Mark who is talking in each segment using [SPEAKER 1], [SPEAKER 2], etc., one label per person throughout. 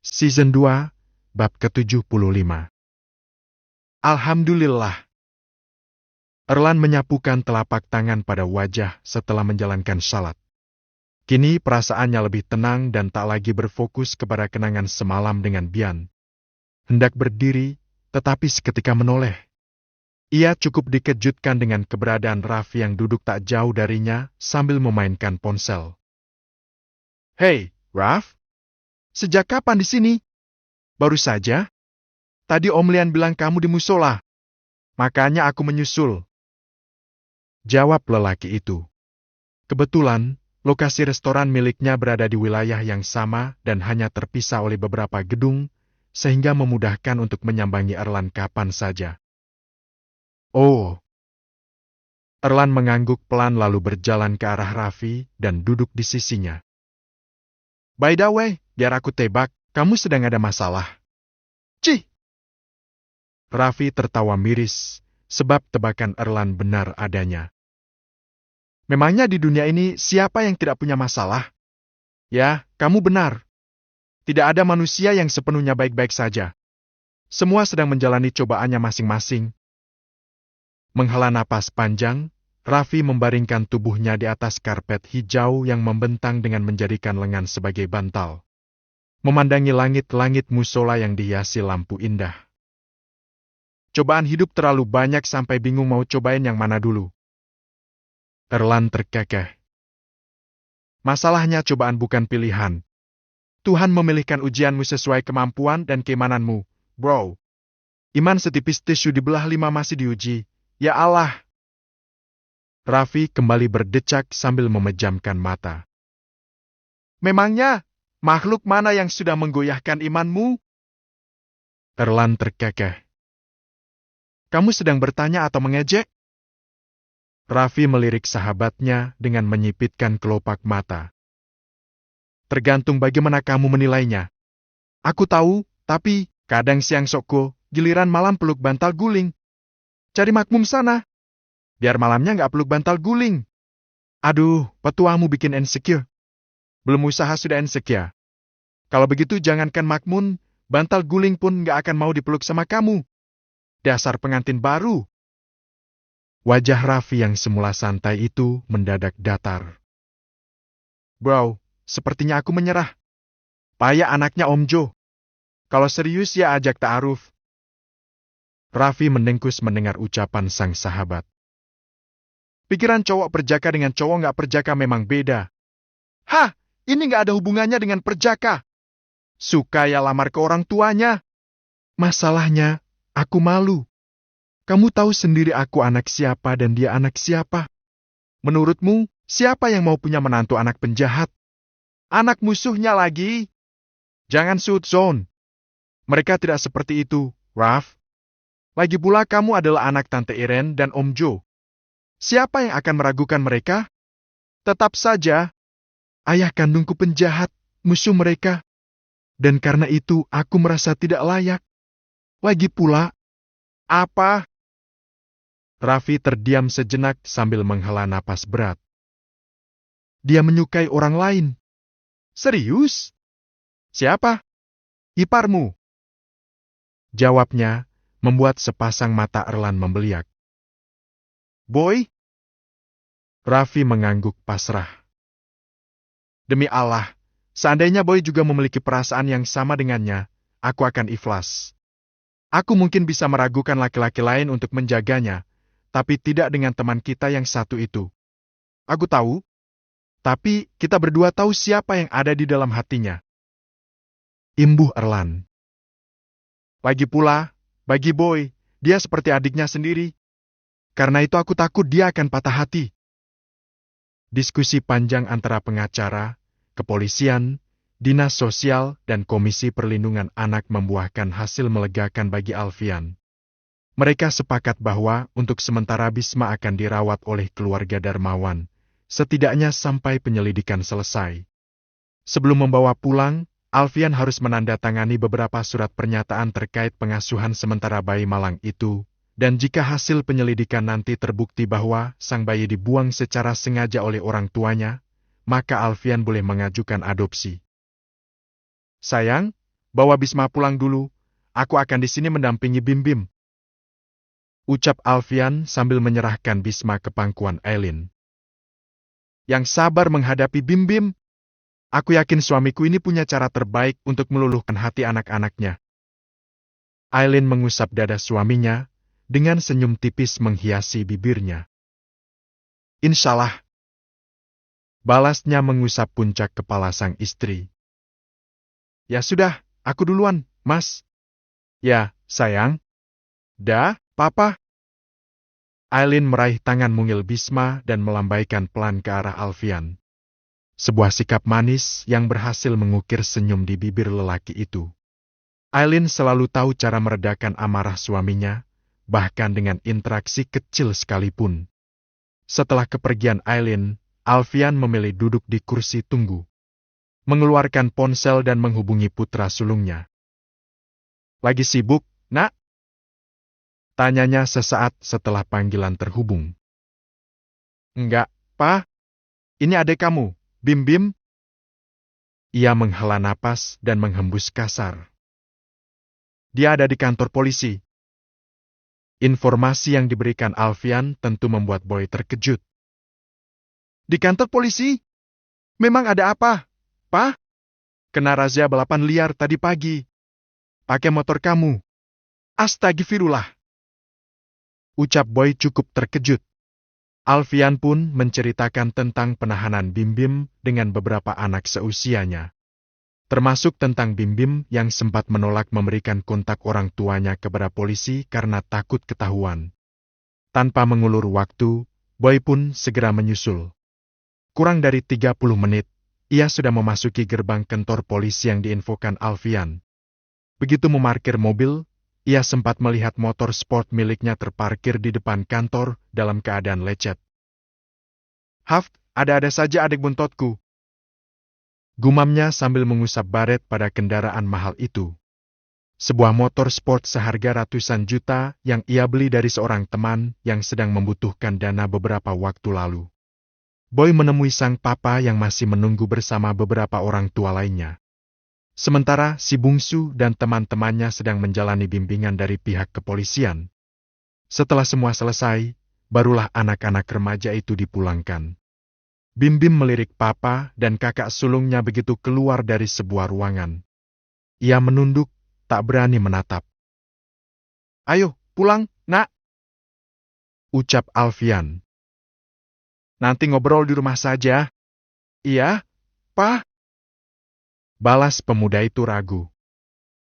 [SPEAKER 1] Season 2, Bab ke-75. Alhamdulillah. Erlan menyapukan telapak tangan pada wajah setelah menjalankan salat. Kini perasaannya lebih tenang dan tak lagi berfokus kepada kenangan semalam dengan Bian. Hendak berdiri, tetapi seketika menoleh. Ia cukup dikejutkan dengan keberadaan Raffi yang duduk tak jauh darinya sambil memainkan ponsel. "Hei, Raff, sejak kapan di sini?" "Baru saja. Tadi Om Lian bilang kamu di musola. Makanya aku menyusul," jawab lelaki itu. Kebetulan, lokasi restoran miliknya berada di wilayah yang sama dan hanya terpisah oleh beberapa gedung, sehingga memudahkan untuk menyambangi Erlan kapan saja. "Oh." Erlan mengangguk pelan lalu berjalan ke arah Raffi dan duduk di sisinya. "By the way, biar aku tebak, kamu sedang ada masalah." "Cih!" Raffi tertawa miris, sebab tebakan Erlan benar adanya. "Memangnya di dunia ini siapa yang tidak punya masalah?" "Ya, kamu benar. Tidak ada manusia yang sepenuhnya baik-baik saja. Semua sedang menjalani cobaannya masing-masing." Menghela napas panjang, Raffi membaringkan tubuhnya di atas karpet hijau yang membentang dengan menjadikan lengan sebagai bantal. Memandangi langit-langit musola yang dihiasi lampu indah. "Cobaan hidup terlalu banyak sampai bingung mau cobain yang mana dulu." Erlan terkekeh. "Masalahnya cobaan bukan pilihan. Tuhan memilihkan ujianmu sesuai kemampuan dan keimananmu, bro. Iman setipis tisu dibelah 5 masih diuji. Ya Allah." Raffi kembali berdecak sambil memejamkan mata. "Memangnya, makhluk mana yang sudah menggoyahkan imanmu?" Erlan terkekeh. "Kamu sedang bertanya atau mengejek?" Raffi melirik sahabatnya dengan menyipitkan kelopak mata. "Tergantung bagaimana kamu menilainya. Aku tahu, tapi kadang siang soko, giliran malam peluk bantal guling. Cari makmum sana. Biar malamnya nggak peluk bantal guling." "Aduh, petuamu bikin insecure. Belum usaha sudah insecure. Kalau begitu jangankan makmun, bantal guling pun nggak akan mau dipeluk sama kamu. Dasar pengantin baru." Wajah Raffi yang semula santai itu mendadak datar. "Bro, sepertinya aku menyerah. Payah anaknya Om Jo. Kalau serius ya ajak ta'aruf." Raffi mendengkus mendengar ucapan sang sahabat. "Pikiran cowok perjaka dengan cowok nggak perjaka memang beda." "Hah, ini nggak ada hubungannya dengan perjaka. Suka ya lamar ke orang tuanya." "Masalahnya, aku malu. Kamu tahu sendiri aku anak siapa dan dia anak siapa. Menurutmu, siapa yang mau punya menantu anak penjahat? Anak musuhnya lagi. Jangan suudzon. Mereka tidak seperti itu, Raff. Lagi pula kamu adalah anak Tante Iren dan Om Jo. Siapa yang akan meragukan mereka? Tetap saja, ayah kandungku penjahat, musuh mereka. Dan karena itu aku merasa tidak layak. Lagi pula..." "Apa?" Raffi terdiam sejenak sambil menghela napas berat. "Dia menyukai orang lain." "Serius? Siapa?" "Iparmu." Jawabnya membuat sepasang mata Erlan membeliak. "Boy?" Raffi mengangguk pasrah. "Demi Allah, seandainya Boy juga memiliki perasaan yang sama dengannya, aku akan ikhlas. Aku mungkin bisa meragukan laki-laki lain untuk menjaganya, tapi tidak dengan teman kita yang satu itu. Aku tahu, tapi kita berdua tahu siapa yang ada di dalam hatinya." Imbuh Erlan. "Lagi pula, bagi Boy, dia seperti adiknya sendiri. Karena itu aku takut dia akan patah hati." Diskusi panjang antara pengacara, kepolisian, dinas sosial, dan Komisi Perlindungan Anak membuahkan hasil melegakan bagi Alfian. Mereka sepakat bahwa untuk sementara Bisma akan dirawat oleh keluarga Darmawan, setidaknya sampai penyelidikan selesai. Sebelum membawa pulang, Alfian harus menandatangani beberapa surat pernyataan terkait pengasuhan sementara bayi malang itu, dan jika hasil penyelidikan nanti terbukti bahwa sang bayi dibuang secara sengaja oleh orang tuanya, maka Alfian boleh mengajukan adopsi. "Sayang, bawa Bisma pulang dulu. Aku akan di sini mendampingi Bim-Bim. Ucap Alfian sambil menyerahkan Bisma ke pangkuan Aileen. Yang sabar menghadapi Bim-Bim. Aku yakin suamiku ini punya cara terbaik untuk meluluhkan hati anak-anaknya. Aileen mengusap dada suaminya, dengan senyum tipis menghiasi bibirnya. Insyaallah. Balasnya mengusap puncak kepala sang istri. Ya sudah, aku duluan, Mas. Ya, sayang. Dah, Papa. Aileen meraih tangan mungil Bisma dan melambaikan pelan ke arah Alfian. Sebuah sikap manis yang berhasil mengukir senyum di bibir lelaki itu. Aileen selalu tahu cara meredakan amarah suaminya, bahkan dengan interaksi kecil sekalipun. Setelah kepergian Aileen, Alfian memilih duduk di kursi tunggu. Mengeluarkan ponsel dan menghubungi putra sulungnya. Lagi sibuk, Nak? Tanyanya sesaat setelah panggilan terhubung. Enggak, Pa. Ini adik kamu, Bim-Bim. Ia menghela napas dan menghembus kasar. Dia ada di kantor polisi. Informasi yang diberikan Alfian tentu membuat Boy terkejut. Di kantor polisi? Memang ada apa, Pa? Kena razia balapan liar tadi pagi. Pakai motor kamu. Astagfirullah. Ucap Boy cukup terkejut. Alfian pun menceritakan tentang penahanan Bim-Bim dengan beberapa anak seusianya. Termasuk tentang Bim-Bim yang sempat menolak memberikan kontak orang tuanya kepada polisi karena takut ketahuan. Tanpa mengulur waktu, Boy pun segera menyusul. Kurang dari 30 menit, ia sudah memasuki gerbang kantor polisi yang diinfokan Alfian. Begitu memarkir mobil, ia sempat melihat motor sport miliknya terparkir di depan kantor dalam keadaan lecet. Haft, ada-ada saja adik buntotku. Gumamnya sambil mengusap baret pada kendaraan mahal itu. Sebuah motor sport seharga ratusan juta yang ia beli dari seorang teman yang sedang membutuhkan dana beberapa waktu lalu. Boy menemui sang papa yang masih menunggu bersama beberapa orang tua lainnya. Sementara si bungsu dan teman-temannya sedang menjalani bimbingan dari pihak kepolisian. Setelah semua selesai, barulah anak-anak remaja itu dipulangkan. Bim-Bim melirik papa dan kakak sulungnya begitu keluar dari sebuah ruangan. Ia menunduk, tak berani menatap. Ayo, pulang, Nak. Ucap Alfian. Nanti ngobrol di rumah saja. Iya, Pa. Balas pemuda itu ragu.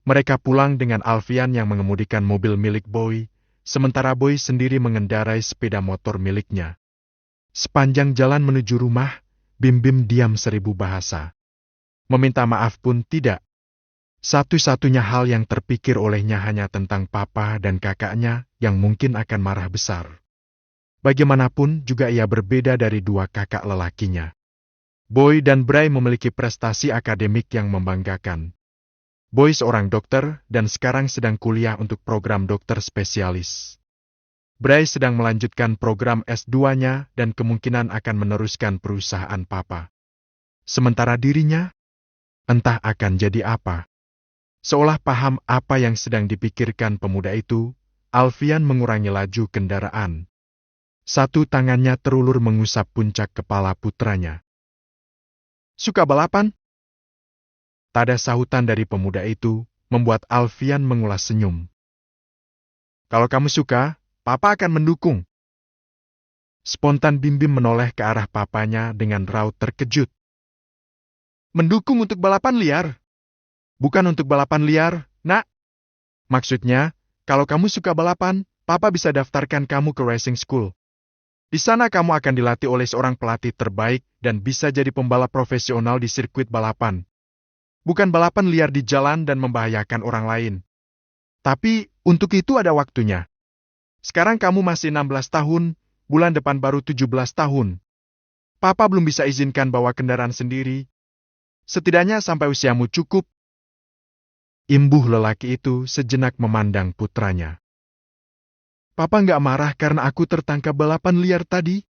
[SPEAKER 1] Mereka pulang dengan Alfian yang mengemudikan mobil milik Boy, sementara Boy sendiri mengendarai sepeda motor miliknya. Sepanjang jalan menuju rumah, Bim-Bim diam 1000 bahasa. Meminta maaf pun tidak. Satu-satunya hal yang terpikir olehnya hanya tentang papa dan kakaknya yang mungkin akan marah besar. Bagaimanapun juga ia berbeda dari dua kakak lelakinya. Boy dan Bray memiliki prestasi akademik yang membanggakan. Boy seorang dokter dan sekarang sedang kuliah untuk program dokter spesialis. Bray sedang melanjutkan program S2-nya dan kemungkinan akan meneruskan perusahaan papa. Sementara dirinya, entah akan jadi apa. Seolah paham apa yang sedang dipikirkan pemuda itu, Alfian mengurangi laju kendaraan. Satu tangannya terulur mengusap puncak kepala putranya. Suka balapan? Tak ada sahutan dari pemuda itu, membuat Alfian mengulas senyum. Kalau kamu suka, papa akan mendukung. Spontan Bim-Bim menoleh ke arah papanya dengan raut terkejut. Mendukung untuk balapan liar? Bukan untuk balapan liar, Nak. Maksudnya, kalau kamu suka balapan, papa bisa daftarkan kamu ke racing school. Di sana kamu akan dilatih oleh seorang pelatih terbaik dan bisa jadi pembalap profesional di sirkuit balapan. Bukan balapan liar di jalan dan membahayakan orang lain. Tapi, untuk itu ada waktunya. Sekarang kamu masih 16 tahun, bulan depan baru 17 tahun. Papa belum bisa izinkan bawa kendaraan sendiri. Setidaknya sampai usiamu cukup. Imbuh lelaki itu sejenak memandang putranya. Papa nggak marah karena aku tertangkap balapan liar tadi?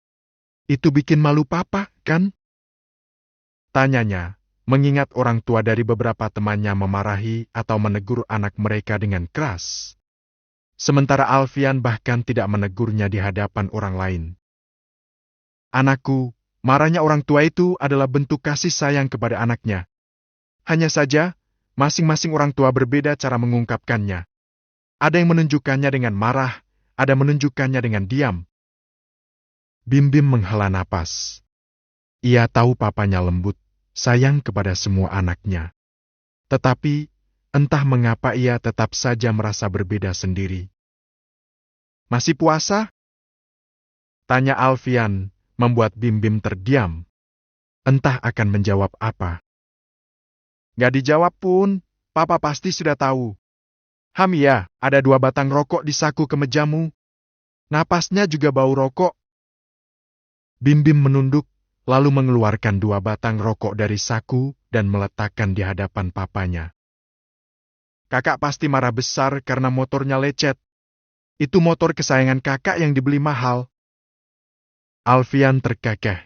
[SPEAKER 1] Itu bikin malu papa, kan? Tanyanya, mengingat orang tua dari beberapa temannya memarahi atau menegur anak mereka dengan keras. Sementara Alfian bahkan tidak menegurnya di hadapan orang lain. Anakku, marahnya orang tua itu adalah bentuk kasih sayang kepada anaknya. Hanya saja, masing-masing orang tua berbeda cara mengungkapkannya. Ada yang menunjukkannya dengan marah, ada menunjukkannya dengan diam. Bim Bim menghela napas. Ia tahu papanya lembut, sayang kepada semua anaknya. Tetapi, entah mengapa ia tetap saja merasa berbeda sendiri. Masih puasa? Tanya Alfian, membuat Bim Bim terdiam. Entah akan menjawab apa. Gak dijawab pun, papa pasti sudah tahu. Ya, ada 2 batang rokok di saku kemejamu. Napasnya juga bau rokok. Bim Bim menunduk, lalu mengeluarkan 2 batang rokok dari saku dan meletakkan di hadapan papanya. Kakak pasti marah besar karena motornya lecet. Itu motor kesayangan kakak yang dibeli mahal. Alfian terkekeh.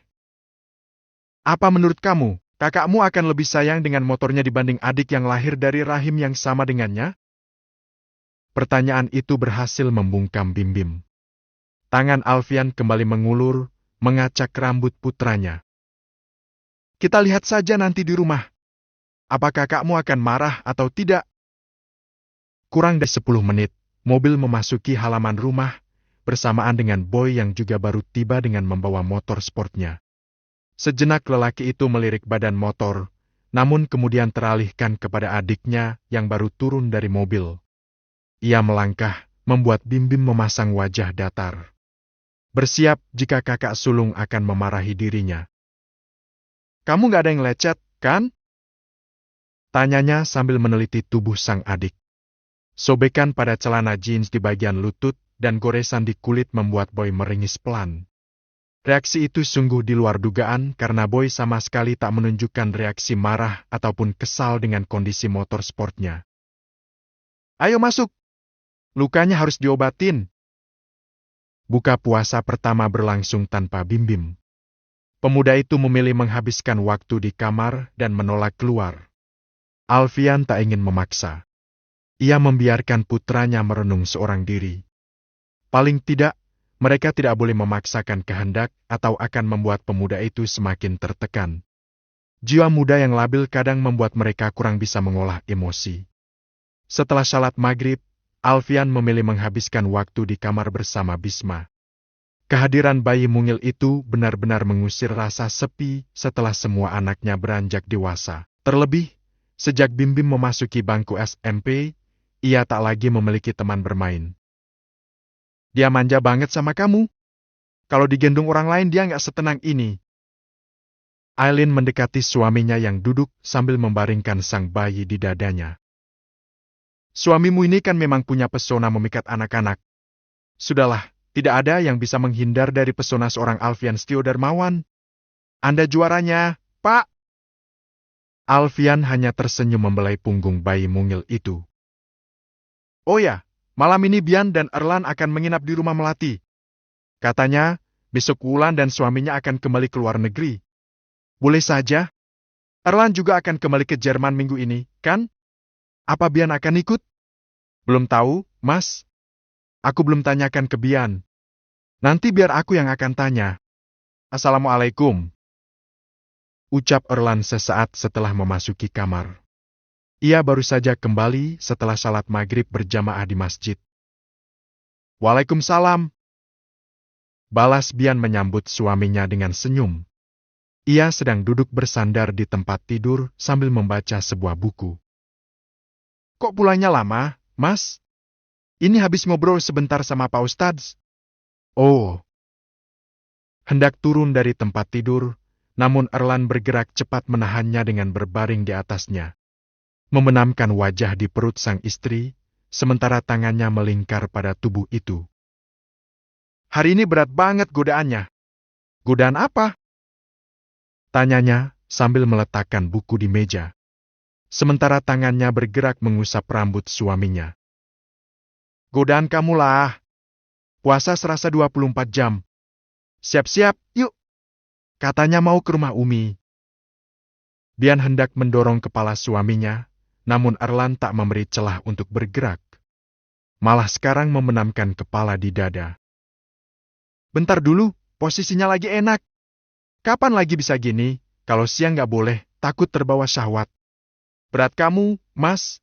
[SPEAKER 1] Apa menurut kamu, kakakmu akan lebih sayang dengan motornya dibanding adik yang lahir dari rahim yang sama dengannya? Pertanyaan itu berhasil membungkam Bim Bim. Tangan Alfian kembali mengulur, mengacak rambut putranya. Kita lihat saja nanti di rumah. Apa kakakmu akan marah atau tidak? Kurang dari 10 menit, mobil memasuki halaman rumah, bersamaan dengan Boy yang juga baru tiba dengan membawa motor sportnya. Sejenak lelaki itu melirik badan motor, namun kemudian teralihkan kepada adiknya yang baru turun dari mobil. Ia melangkah, membuat Bim Bim memasang wajah datar. Bersiap jika kakak sulung akan memarahi dirinya. Kamu gak ada yang lecet, kan? Tanyanya sambil meneliti tubuh sang adik. Sobekan pada celana jeans di bagian lutut dan goresan di kulit membuat Boy meringis pelan. Reaksi itu sungguh di luar dugaan karena Boy sama sekali tak menunjukkan reaksi marah ataupun kesal dengan kondisi motor sportnya. Ayo masuk! Lukanya harus diobatin. Buka puasa pertama berlangsung tanpa Bim Bim. Pemuda itu memilih menghabiskan waktu di kamar dan menolak keluar. Alfian tak ingin memaksa. Ia membiarkan putranya merenung seorang diri. Paling tidak, mereka tidak boleh memaksakan kehendak atau akan membuat pemuda itu semakin tertekan. Jiwa muda yang labil kadang membuat mereka kurang bisa mengolah emosi. Setelah salat maghrib, Alfian memilih menghabiskan waktu di kamar bersama Bisma. Kehadiran bayi mungil itu benar-benar mengusir rasa sepi setelah semua anaknya beranjak dewasa. Terlebih, sejak Bim Bim memasuki bangku SMP, ia tak lagi memiliki teman bermain. Dia manja banget sama kamu. Kalau digendong orang lain dia nggak setenang ini. Aileen mendekati suaminya yang duduk sambil membaringkan sang bayi di dadanya. Suamimu ini kan memang punya pesona memikat anak-anak. Sudahlah, tidak ada yang bisa menghindar dari pesona seorang Alfian Setio Darmawan. Anda juaranya, Pak. Alfian hanya tersenyum membelai punggung bayi mungil itu. Oh ya, malam ini Bian dan Erlan akan menginap di rumah Melati. Katanya, besok Wulan dan suaminya akan kembali ke luar negeri. Boleh saja. Erlan juga akan kembali ke Jerman minggu ini, kan? Apa Bian akan ikut? Belum tahu, Mas. Aku belum tanyakan ke Bian. Nanti biar aku yang akan tanya. Assalamualaikum. Ucap Erlan sesaat setelah memasuki kamar. Ia baru saja kembali setelah salat maghrib berjamaah di masjid. Waalaikumsalam. Balas Bian menyambut suaminya dengan senyum. Ia sedang duduk bersandar di tempat tidur sambil membaca sebuah buku. Kok pulangnya lama, Mas? Ini habis ngobrol sebentar sama Pak Ustadz. Oh. Hendak turun dari tempat tidur, namun Erlan bergerak cepat menahannya dengan berbaring di atasnya. Membenamkan wajah di perut sang istri, sementara tangannya melingkar pada tubuh itu. Hari ini berat banget godaannya. Godaan apa? Tanyanya sambil meletakkan buku di meja. Sementara tangannya bergerak mengusap rambut suaminya. Godaan kamulah. Puasa serasa 24 jam. Siap-siap, yuk. Katanya mau ke rumah Umi. Bian hendak mendorong kepala suaminya, namun Erlan tak memberi celah untuk bergerak. Malah sekarang membenamkan kepala di dada. Bentar dulu, posisinya lagi enak. Kapan lagi bisa gini? Kalau siang nggak boleh, takut terbawa syahwat. Berat kamu, Mas?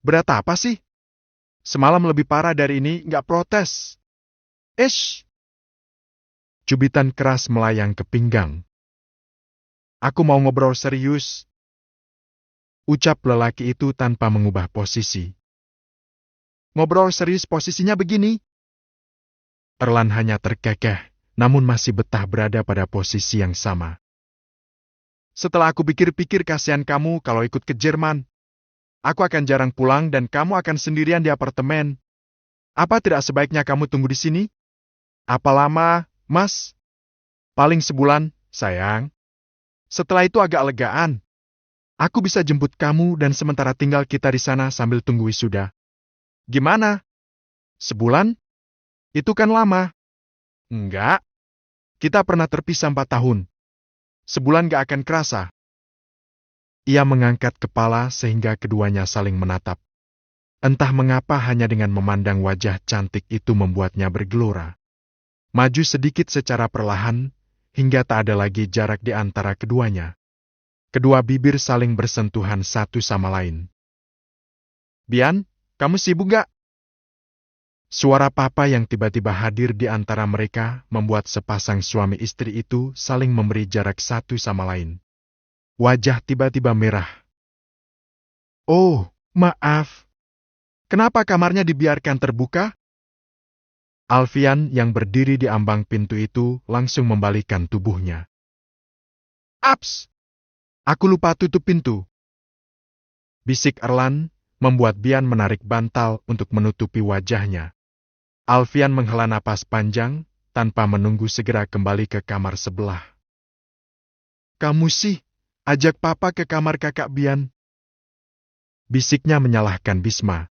[SPEAKER 1] Berat apa sih? Semalam lebih parah dari ini, nggak protes. Ish! Cubitan keras melayang ke pinggang. Aku mau ngobrol serius. Ucap lelaki itu tanpa mengubah posisi. Ngobrol serius posisinya begini. Erlan hanya terkekeh, namun masih betah berada pada posisi yang sama. Setelah aku pikir-pikir kasihan kamu kalau ikut ke Jerman. Aku akan jarang pulang dan kamu akan sendirian di apartemen. Apa tidak sebaiknya kamu tunggu di sini? Apa lama, Mas? Paling sebulan, sayang. Setelah itu agak legaan. Aku bisa jemput kamu dan sementara tinggal kita di sana sambil tunggu wisuda. Gimana? Sebulan? Itu kan lama. Enggak. Kita pernah terpisah 4 tahun. Sebulan gak akan kerasa. Ia mengangkat kepala sehingga keduanya saling menatap. Entah mengapa hanya dengan memandang wajah cantik itu membuatnya bergelora. Maju sedikit secara perlahan, hingga tak ada lagi jarak di antara keduanya. Kedua bibir saling bersentuhan satu sama lain. Bian, kamu sibuk gak? Suara papa yang tiba-tiba hadir di antara mereka membuat sepasang suami istri itu saling memberi jarak satu sama lain. Wajah tiba-tiba merah. Oh, maaf. Kenapa kamarnya dibiarkan terbuka? Alfian yang berdiri di ambang pintu itu langsung membalikkan tubuhnya. Aps! Aku lupa tutup pintu. Bisik Erlan membuat Bian menarik bantal untuk menutupi wajahnya. Alfian menghela napas panjang tanpa menunggu segera kembali ke kamar sebelah. Kamu sih, ajak papa ke kamar kakak Bian. Bisiknya menyalahkan Bisma.